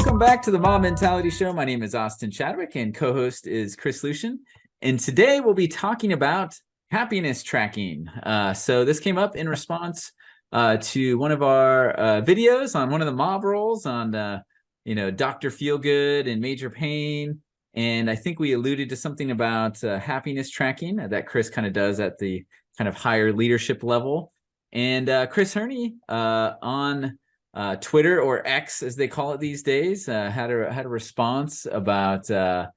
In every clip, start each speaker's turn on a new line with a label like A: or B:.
A: Welcome back to the Mob Mentality Show. My name is Austin Chadwick and co-host is Chris Lucian. And today we'll be talking about happiness tracking. So this came up in response to one of our videos on one of the mob roles on, Dr. Feelgood and Major Pain. And I think we alluded to something about happiness tracking that Chris kind of does at the kind of higher leadership level. And Chris Herney on Twitter, or X as they call it these days, had a response about he'd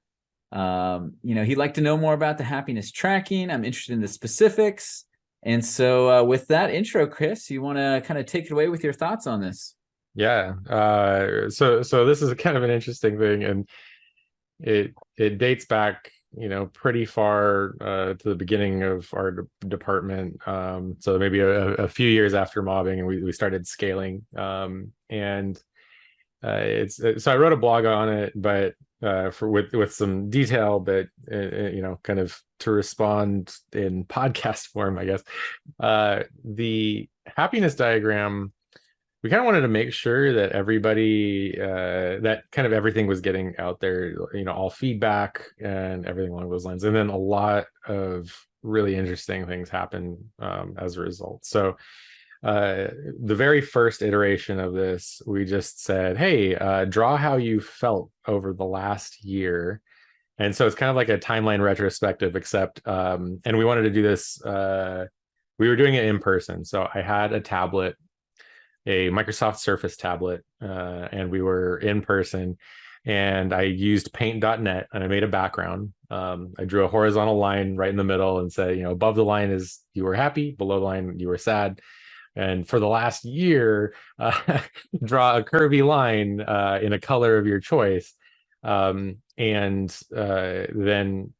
A: like to know more about the happiness tracking. I'm interested in the specifics. And so with that intro, Chris, you want to kind of take it away with your thoughts on this?
B: Yeah. So this is kind of an interesting thing, and it dates back, pretty far to the beginning of our department. So maybe a few years after mobbing, and we started scaling. And so I wrote a blog on it, but with some detail, but kind of to respond in podcast form, I guess. The happiness diagram, we kind of wanted to make sure that everybody, that kind of everything was getting out there, all feedback and everything along those lines. And then a lot of really interesting things happen as a result. So the very first iteration of this, we just said, hey, draw how you felt over the last year. And so it's kind of like a timeline retrospective, except, and we wanted to do this, we were doing it in person. So I had a tablet, a Microsoft Surface tablet, and we were in person, and I used paint.net and I made a background. I drew a horizontal line right in the middle and said, above the line is you were happy, below the line you were sad. And for the last year, draw a curvy line in a color of your choice. And then,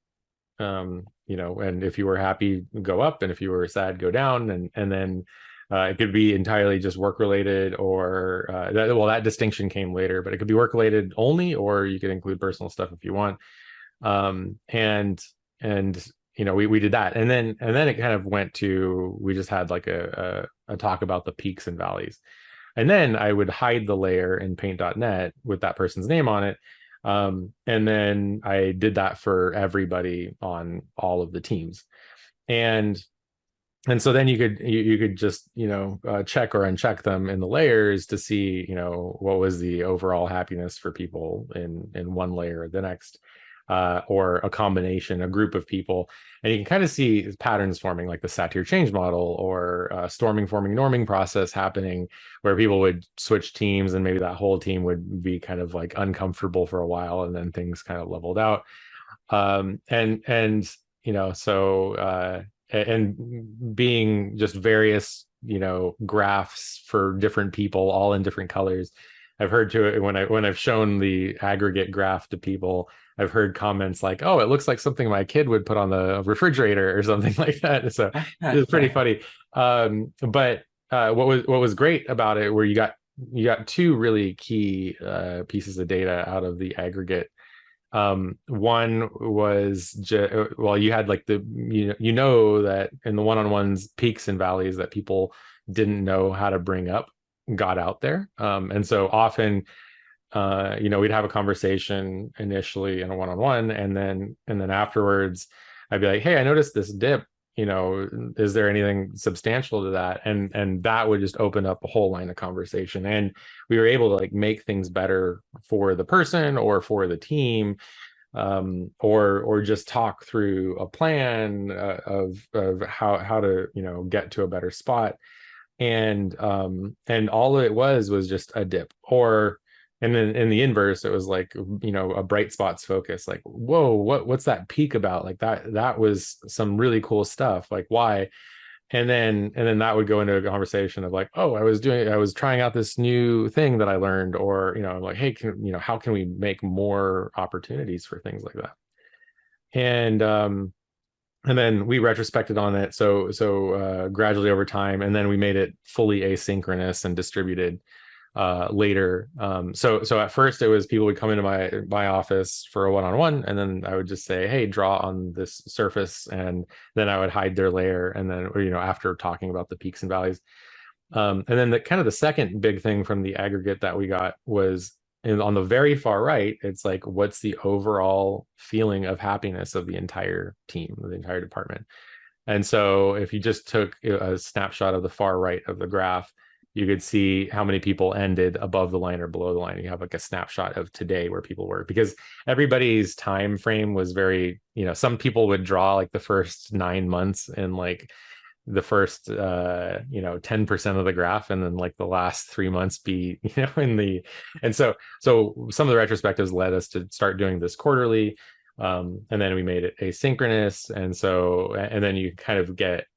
B: and if you were happy, go up, and if you were sad, go down. And then it could be entirely just work related, or that distinction came later, but it could be work related only, or you could include personal stuff if you want. We did that, and then it kind of went to, we just had like a talk about the peaks and valleys, and then I would hide the layer in paint.net with that person's name on it. And then I did that for everybody on all of the teams. And so then you could just, check or uncheck them in the layers to see, what was the overall happiness for people in one layer or the next, or a combination, a group of people. And you can kind of see patterns forming, like the Satir Change Model, or storming, forming, norming process happening, where people would switch teams, and maybe that whole team would be kind of like uncomfortable for a while, and then things kind of leveled out. And being just various, graphs for different people, all in different colors. I've heard to it when I've shown the aggregate graph to people, I've heard comments like, "Oh, it looks like something my kid would put on the refrigerator," or something like that. So it's pretty funny. But what was great about it, where you got two really key pieces of data out of the aggregate. One was you had like that in the one-on-ones, peaks and valleys that people didn't know how to bring up got out there. And so often, we'd have a conversation initially in a one-on-one, and then afterwards I'd be like, hey, I noticed this dip, is there anything substantial to that? And that would just open up a whole line of conversation, and we were able to like make things better for the person or for the team, or just talk through a plan of how to get to a better spot. And all it was just a dip, and then in the inverse, it was like, a bright spots focus, like, whoa, what's that peak about? Like that was some really cool stuff. Like, why? And then that would go into a conversation of like, oh, I was trying out this new thing that I learned, or, I'm like, hey, how can we make more opportunities for things like that? And then we retrospected on it. So gradually over time, and then we made it fully asynchronous and distributed later. So at first it was people would come into my office for a one-on-one, and then I would just say, hey, draw on this surface, and then I would hide their layer. And then, after talking about the peaks and valleys, and then the second big thing from the aggregate that we got was and on the very far right, it's like, what's the overall feeling of happiness of the entire team, of the entire department? And so if you just took a snapshot of the far right of the graph, you could see how many people ended above the line or below the line. You have like a snapshot of today where people were, because everybody's time frame was very, some people would draw like the first 9 months and like the first 10% of the graph, and then like the last 3 months be in the, and so some of the retrospectives led us to start doing this quarterly, and then we made it asynchronous, and then you kind of get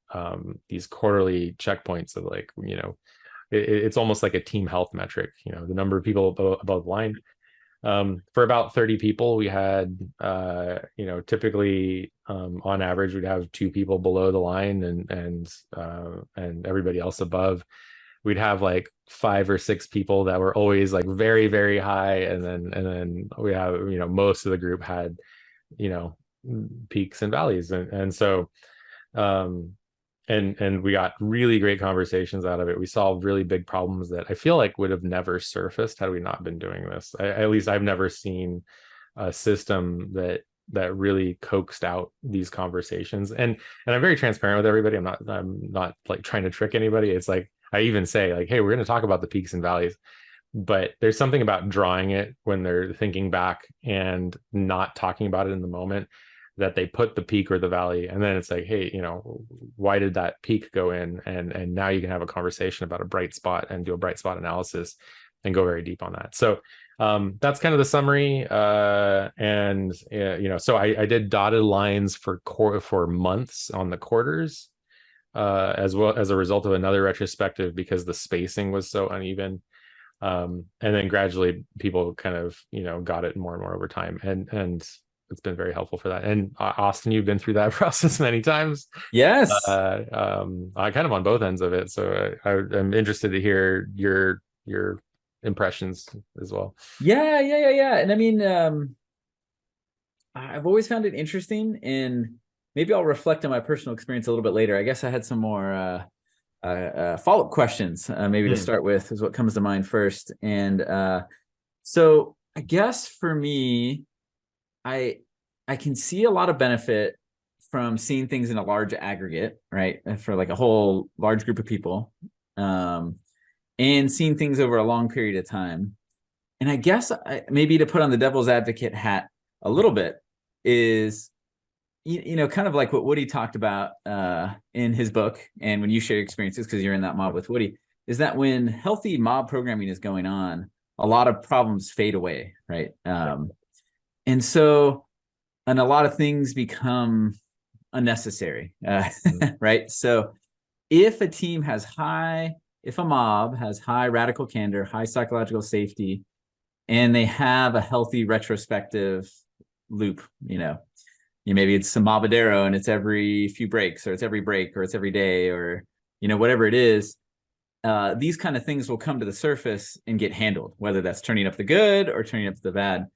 B: these quarterly checkpoints of like, it's almost like a team health metric, the number of people above the line. For about 30 people, we had, typically, on average, we'd have 2 people below the line, and everybody else above. We'd have like 5 or 6 people that were always like very, very high, and then we have, most of the group had, peaks and valleys, and so, and we got really great conversations out of it. We solved really big problems that I feel like would have never surfaced had we not been doing this. At least I've never seen a system that really coaxed out these conversations. And I'm very transparent with everybody. I'm not like trying to trick anybody. It's like, I even say like, hey, we're going to talk about the peaks and valleys, but there's something about drawing it when they're thinking back and not talking about it in the moment, that they put the peak or the valley, and then it's like, hey, why did that peak go in? And now you can have a conversation about a bright spot and do a bright spot analysis and go very deep on that. So that's kind of the summary. So I did dotted lines for months on the quarters, as well as a result of another retrospective, because the spacing was so uneven. And then gradually people kind of, got it more and more over time. And it's been very helpful for that. And Austin, you've been through that process many times.
A: Yes.
B: I kind of on both ends of it. So I'm interested to hear your impressions as well.
A: Yeah. And I mean, I've always found it interesting, and maybe I'll reflect on my personal experience a little bit later. I guess I had some more follow-up questions, maybe to start with, is what comes to mind first. And so I guess for me, I can see a lot of benefit from seeing things in a large aggregate, right? For like a whole large group of people, and seeing things over a long period of time. And I guess maybe to put on the devil's advocate hat a little bit is, kind of like what Woody talked about in his book, and when you share your experiences, because you're in that mob with Woody, is that when healthy mob programming is going on, a lot of problems fade away, right? And so, and a lot of things become unnecessary, right? So if a mob has high radical candor, high psychological safety, and they have a healthy retrospective loop, maybe it's some Mobadero and it's every few breaks, or it's every break, or it's every day, or, whatever it is, these kind of things will come to the surface and get handled, whether that's turning up the good or turning up the bad.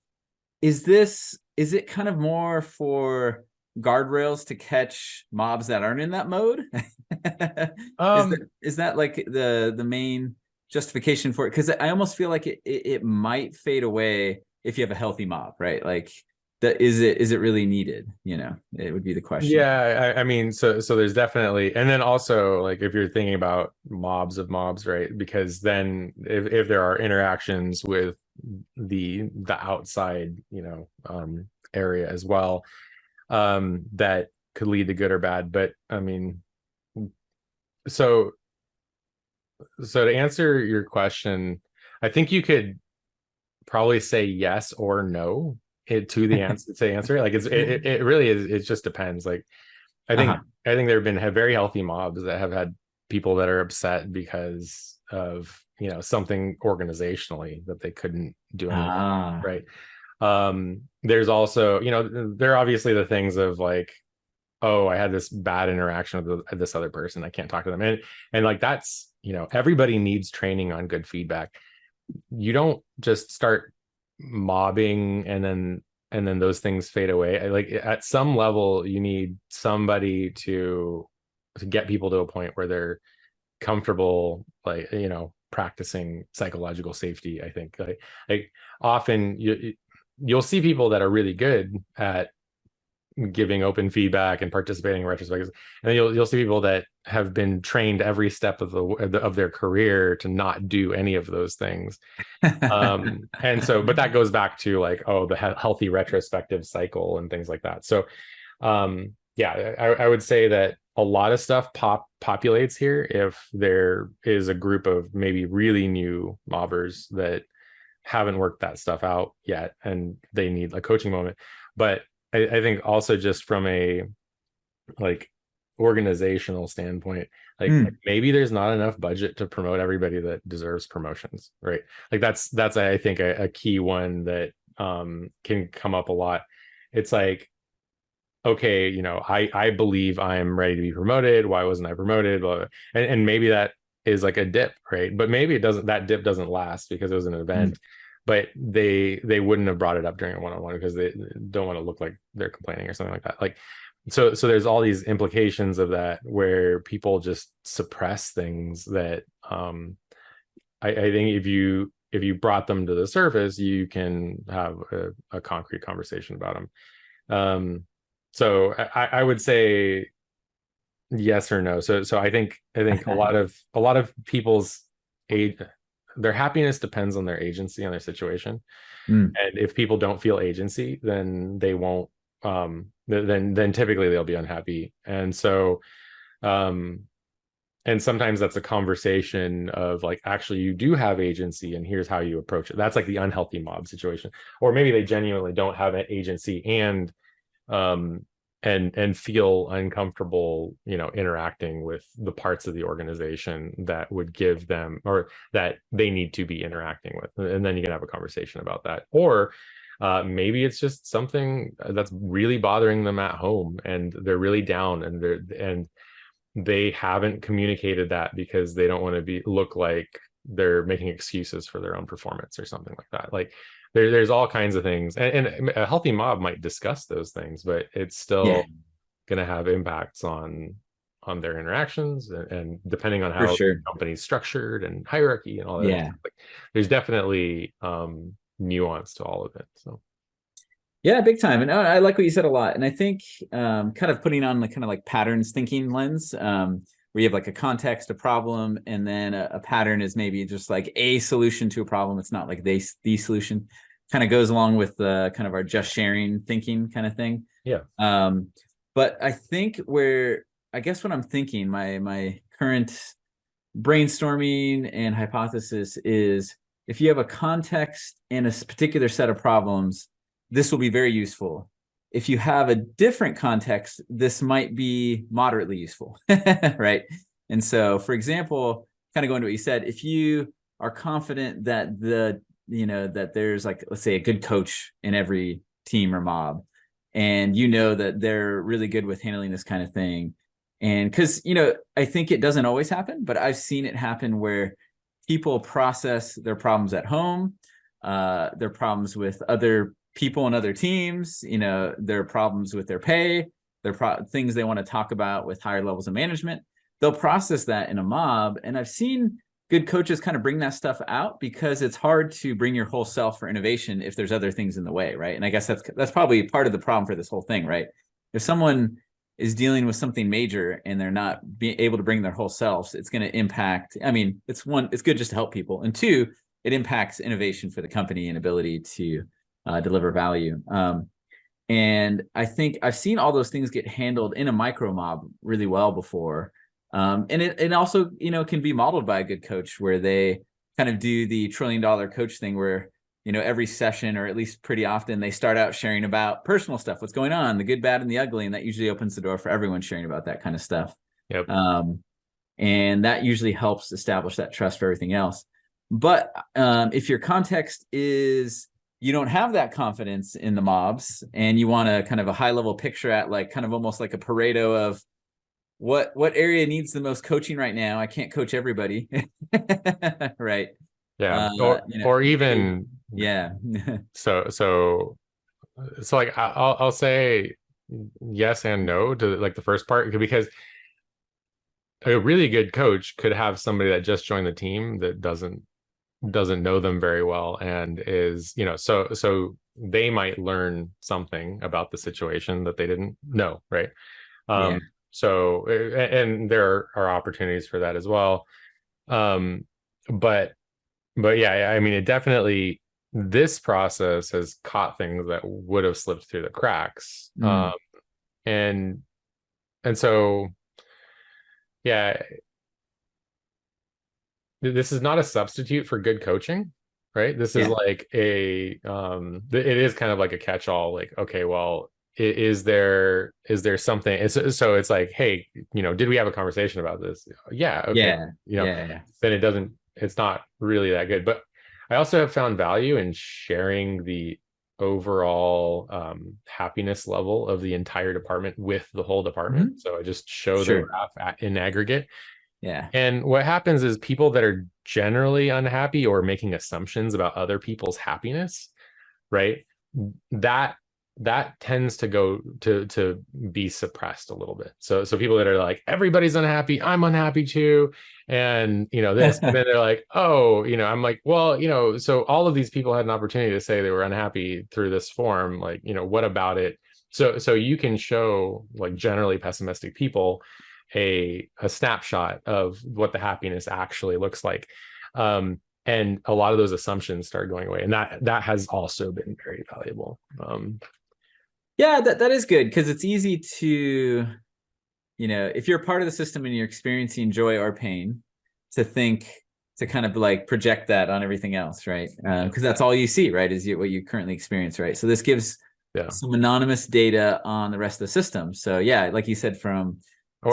A: Is it kind of more for guardrails to catch mobs that aren't in that mode? Is that like the main justification for it? Because I almost feel like it might fade away if you have a healthy mob, right? Like, is it really needed? It would be the question.
B: Yeah, I mean, so there's definitely, and then also like if you're thinking about mobs of mobs, right? Because then if there are interactions with the outside, area as well, that could lead to good or bad. But I mean, so to answer your question, I think you could probably say yes or no to the answer. Like it really is. It just depends. Like I think there have been very healthy mobs that have had people that are upset because of something organizationally that they couldn't do anything, right? There's also there are obviously the things of like, oh, I had this bad interaction with this other person, I can't talk to them, and like that's everybody needs training on good feedback. You don't just start mobbing and then those things fade away. Like at some level you need somebody to get people to a point where they're comfortable, like practicing psychological safety. I think like often you'll see people that are really good at giving open feedback and participating in retrospectives, and then you'll see people that have been trained every step of their career to not do any of those things. And so, but that goes back to like, oh, the healthy retrospective cycle and things like that. So yeah, I would say that a lot of stuff populates here if there is a group of maybe really new mobbers that haven't worked that stuff out yet and they need a coaching moment. But I think also just from a like organizational standpoint, like maybe there's not enough budget to promote everybody that deserves promotions, right? Like that's I think a key one that can come up a lot. It's like, okay, you know, I believe I'm ready to be promoted. Why wasn't I promoted? Blah, blah. And maybe that is like a dip, right? But maybe that dip doesn't last because it was an event. But they wouldn't have brought it up during a one-on-one because they don't want to look like they're complaining or something like that. Like, so there's all these implications of that where people just suppress things that I think if you brought them to the surface, you can have a concrete conversation about them. So I would say yes or no. So I think a lot of people's their happiness depends on their agency, on their situation. And if people don't feel agency, then they won't, then typically they'll be unhappy. And so, and sometimes that's a conversation of like, actually, you do have agency and here's how you approach it. That's like the unhealthy mob situation. Or maybe they genuinely don't have an agency and feel uncomfortable, you know, interacting with the parts of the organization that would give them, or that they need to be interacting with. And then you can have a conversation about that. Or maybe it's just something that's really bothering them at home and they're really down and they haven't communicated that because they don't want to look like they're making excuses for their own performance or something like that. Like there's all kinds of things, and a healthy mob might discuss those things, but it's still going to have impacts on their interactions and depending on how the company's structured and hierarchy and all that. Like, there's definitely nuance to all of it. So
A: yeah, big time. And I like what you said a lot. And I think kind of putting on the kind of like patterns thinking lens, where you have like a context, a problem, and then a pattern is maybe just like a solution to a problem. It's not like the solution. Kind of goes along with the kind of our just sharing thinking kind of thing.
B: Yeah.
A: But I think I guess what I'm thinking, my current brainstorming and hypothesis is if you have a context and a particular set of problems, this will be very useful. If you have a different context, this might be moderately useful, right? And so, for example, kind of going to what you said, if you are confident that that there's like, let's say, a good coach in every team or mob, and you know that they're really good with handling this kind of thing. And because, I think it doesn't always happen, but I've seen it happen where people process their problems at home, their problems with other people and other teams, their problems with their pay, things they want to talk about with higher levels of management. They'll process that in a mob. And I've seen good coaches kind of bring that stuff out because it's hard to bring your whole self for innovation if there's other things in the way, right? And I guess that's probably part of the problem for this whole thing, right? If someone is dealing with something major and they're not being able to bring their whole selves, it's going to impact. I mean, it's good just to help people, and two, it impacts innovation for the company and ability to deliver value. And I think I've seen all those things get handled in a micro mob really well before. And it also, can be modeled by a good coach where they kind of do the $1 trillion coach thing where, every session, or at least pretty often, they start out sharing about personal stuff, what's going on, the good, bad, and the ugly. And that usually opens the door for everyone sharing about that kind of stuff.
B: Yep.
A: And that usually helps establish that trust for everything else. But if your context is you don't have that confidence in the mobs and you want a kind of a high level picture at like kind of almost like a Pareto of what area needs the most coaching right now. I can't coach everybody. Right.
B: Yeah. Or even,
A: yeah.
B: so like I'll say yes and no to like the first part, because a really good coach could have somebody that just joined the team that doesn't know them very well, and is, so they might learn something about the situation that they didn't know, right?
A: Yeah.
B: So, and there are opportunities for that as well. um but yeah, I mean, it definitely, this process has caught things that would have slipped through the cracks.
A: Mm.
B: And so, yeah, this is not a substitute for good coaching, right? This is
A: Yeah.
B: like it is kind of like a catch-all. Like, okay, well, is there something? So it's like, hey, did we have a conversation about this? Yeah, okay.
A: Yeah. Yeah.
B: Then it's not really that good. But I also have found value in sharing the overall happiness level of the entire department with the whole department.
A: Mhm.
B: So I just show the
A: Sure.
B: graph in aggregate.
A: Yeah.
B: And what happens is people that are generally unhappy or making assumptions about other people's happiness, right? That tends to go to be suppressed a little bit. So people that are like, everybody's unhappy, I'm unhappy too, and this, and then they're like, oh, I'm like, well, so all of these people had an opportunity to say they were unhappy through this form. Like, what about it? So you can show like generally pessimistic people a snapshot of what the happiness actually looks like. And a lot of those assumptions start going away, and that has also been very valuable.
A: Yeah, that is good, because it's easy to, if you're part of the system and you're experiencing joy or pain, to think, to kind of like project that on everything else, right? Because that's all you see, right? Is what you currently experience, right? So this gives
B: Yeah.
A: some anonymous data on the rest of the system. So yeah, like you said, from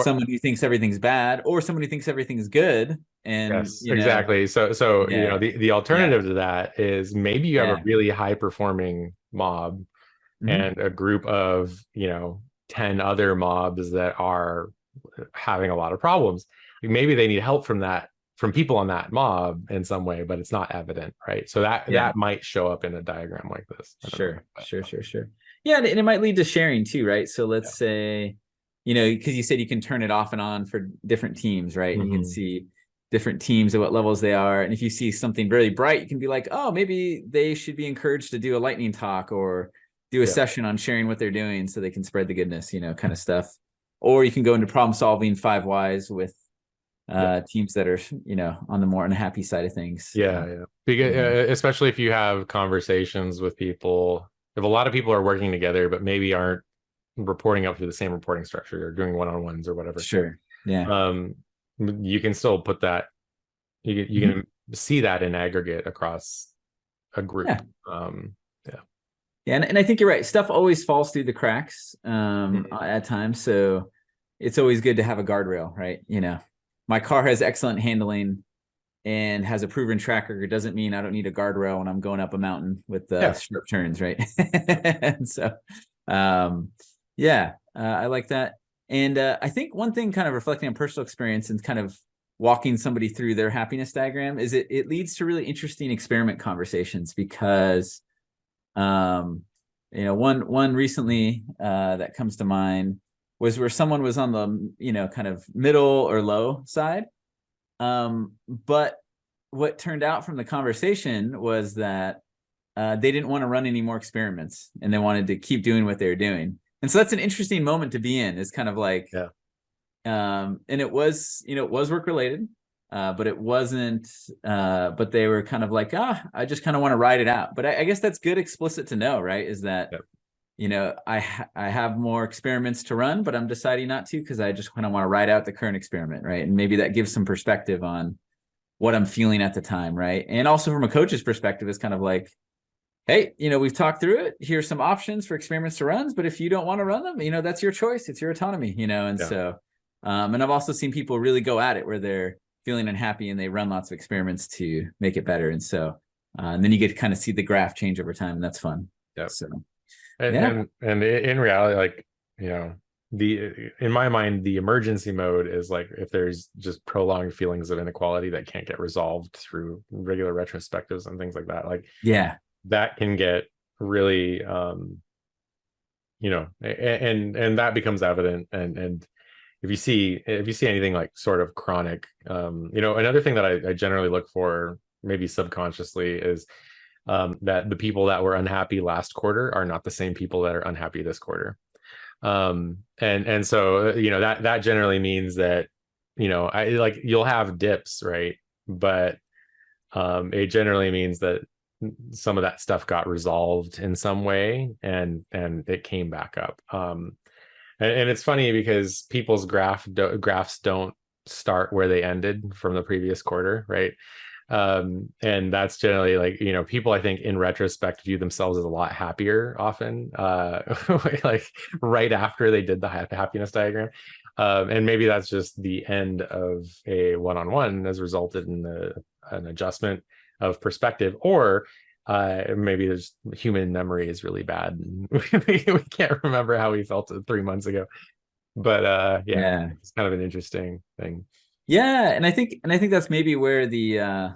A: someone who thinks everything's bad, or someone who thinks everything's good, and
B: Yes, exactly. So
A: yeah,
B: the alternative to that is maybe you have a
A: yeah,
B: really high performing mob
A: mhm,
B: and a group of 10 other mobs that are having a lot of problems. Like, maybe they need help from people on that mob in some way, but it's not evident, right? So
A: yeah.
B: that might show up in a diagram like this. I don't know.
A: Sure. Yeah, and it might lead to sharing too, right? So
B: Yeah.
A: let's say, because you said you can turn it off and on for different teams, right? And you can
B: Mhm.
A: see different teams at what levels they are. And if you see something really bright, you can be like, oh, maybe they should be encouraged to do a lightning talk, or do a
B: Yeah.
A: session on sharing what they're doing so they can spread the goodness, kind of stuff. Or you can go into problem solving 5 whys with
B: Yeah.
A: teams that are, on the more unhappy side of things.
B: Yeah. Because especially if you have conversations with people, if a lot of people are working together but maybe aren't reporting up to the same reporting structure or doing one-on-ones or whatever,
A: Sure. Yeah.
B: um, you can still put that, you
A: Mhm.
B: can see that in aggregate across a
A: Yeah.
B: group. Yeah.
A: Yeah, and I think you're right. Stuff always falls through the cracks
B: Mhm.
A: at times. So it's always good to have a guardrail, right? My car has excellent handling and has a proven track record. Doesn't mean I don't need a guardrail when I'm going up a mountain with
B: Yeah.
A: sharp turns, right? And so, um, yeah, I like that. And I think one thing, kind of reflecting on personal experience and kind of walking somebody through their happiness diagram, is it leads to really interesting experiment conversations, because one recently that comes to mind was where someone was on the kind of middle or low side, but what turned out from the conversation was that they didn't want to run any more experiments, and they wanted to keep doing what they were doing. And so that's an interesting moment to be in, is kind of like,
B: Yeah.
A: and it was work related, but it wasn't, but they were kind of like, I just kind of want to ride it out. But I guess that's good explicit to know, right? Is that,
B: Yeah.
A: I have more experiments to run, but I'm deciding not to, because I just kind of want to ride out the current experiment, right? And maybe that gives some perspective on what I'm feeling at the time, right? And also from a coach's perspective, it's kind of like, hey, we've talked through it. Here's some options for experiments to run, but if you don't want to run them, that's your choice. It's your autonomy, and
B: Yeah.
A: so, and I've also seen people really go at it where they're feeling unhappy and they run lots of experiments to make it better. And so, and then you get to kind of see the graph change over time, and that's fun.
B: Yeah.
A: So,
B: And
A: yeah,
B: in reality, like, in my mind, the emergency mode is like if there's just prolonged feelings of inequality that can't get resolved through regular retrospectives and things like that. Like,
A: yeah,
B: that can get really, and that becomes evident, and if you see anything like sort of chronic, another thing that I generally look for, maybe subconsciously, is that the people that were unhappy last quarter are not the same people that are unhappy this quarter. And so that generally means that I like, you'll have dips, right? But it generally means that some of that stuff got resolved in some way, and it came back up. And it's funny because people's graphs don't start where they ended from the previous quarter, right? And that's generally like, people, I think, in retrospect, view themselves as a lot happier often, like right after they did the happiness diagram. And maybe that's just the end of a one-on-one has resulted in an adjustment of perspective, or maybe there's human memory is really bad. We can't remember how we felt 3 months ago. But
A: Yeah.
B: it's kind of an interesting thing.
A: Yeah, and I think that's maybe where the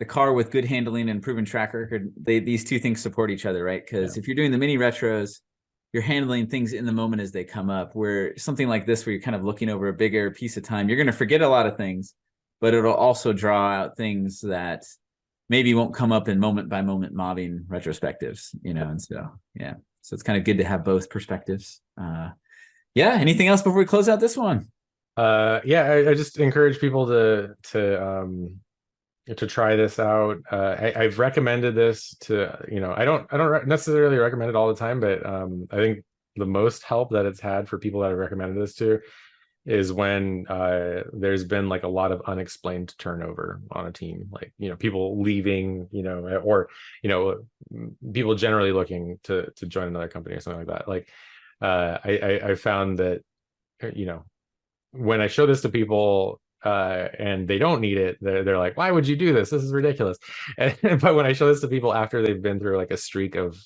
A: car with good handling and proven track record, these two things support each other, right? Because if you're doing the mini retros, you're handling things in the moment as they come up. Where something like this, where you're kind of looking over a bigger piece of time, you're going to forget a lot of things, but it'll also draw out things that maybe won't come up in moment by moment mobbing retrospectives, and so it's kind of good to have both perspectives. Anything else before we close out this one?
B: I just encourage people to try this out. I've recommended this to, I don't necessarily recommend it all the time, but I think the most help that it's had for people that I've recommended this to is when there's been like a lot of unexplained turnover on a team, like people leaving, or people generally looking to join another company or something like that. Like I found that when I show this to people and they don't need it, they're like, why would you do this? This is ridiculous. But when I show this to people after they've been through like a streak of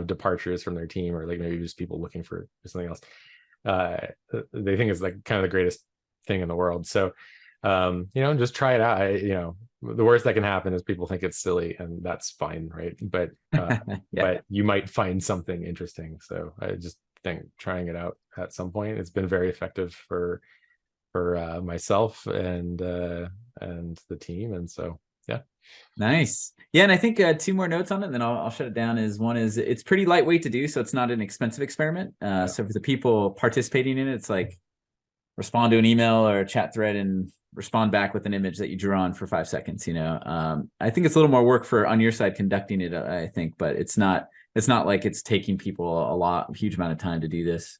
B: departures from their team, or like maybe just people looking for something else, they think it's like kind of the greatest thing in the world. So just try it out. The worst that can happen is people think it's silly, and that's fine, right? But but you might find something interesting. So I just think trying it out at some point, it's been very effective for myself and the team. And so
A: Nice. And I think two more notes on it, and then I'll shut it down. One is it's pretty lightweight to do, so it's not an expensive experiment. So for the people participating in it, it's like respond to an email or a chat thread and respond back with an image that you drew on for 5 seconds. I think it's a little more work on your side conducting it, I think, but it's not like it's taking people a huge amount of time to do this.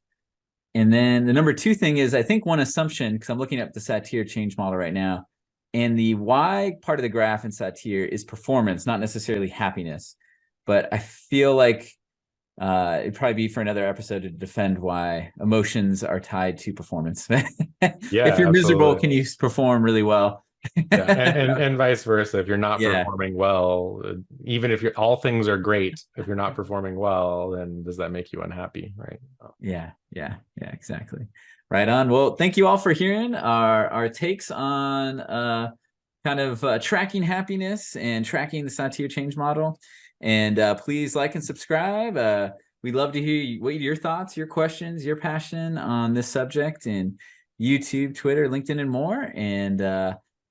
A: And then the number two thing is, I think one assumption, because I'm looking up the Satir Change Model right now, and the Y part of the graph in Satir is performance, not necessarily happiness. But I feel like it'd probably be for another episode to defend why emotions are tied to performance. If you're miserable, can you perform really well?
B: and vice versa. If you're not performing well, even if all things are great, if you're not performing well, then does that make you unhappy, right?
A: Yeah, exactly. Right on. Well, thank you all for hearing our takes on kind of tracking happiness and tracking the Satir Change Model. And please like and subscribe. We'd love to hear what your thoughts, your questions, your passion on this subject in YouTube, Twitter, LinkedIn, and more. And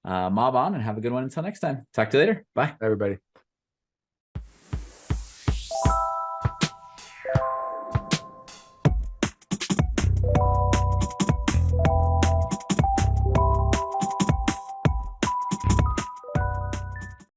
A: mob on and have a good one until next time. Talk to you later. Bye.
B: Everybody.